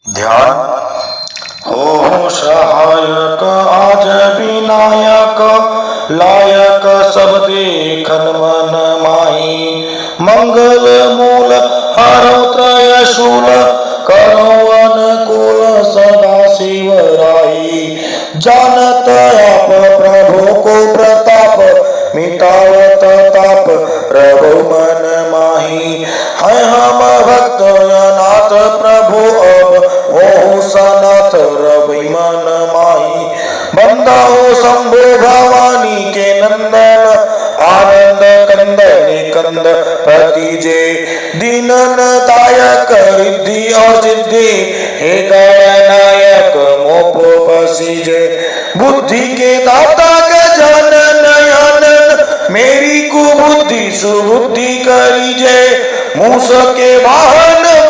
ध्यान। हो सहायक आज विनायक, लायक सब देखन मन माही। मंगल मूल हरौ त्रय शूल, करो अनुकूल सदा शिव राई। जानत आप प्रभु को प्रताप, मिटावत ताप प्रभु मन माही। है हम भक्त अनाथ प्रभु अब, ओहु सनाथ रवि मन माही। बंदाओ शंभु भवानी के नंदन, आनंद कंदन कंद प्रतिजे। दीनन दायक रिद्धि और सिद्धि, हे गणनायक मोप बसीजे। बुद्धि के दाता गजानन आनंद, मेरी कुबुद्धि सुबुद्धि करीजे। मूस के वाहन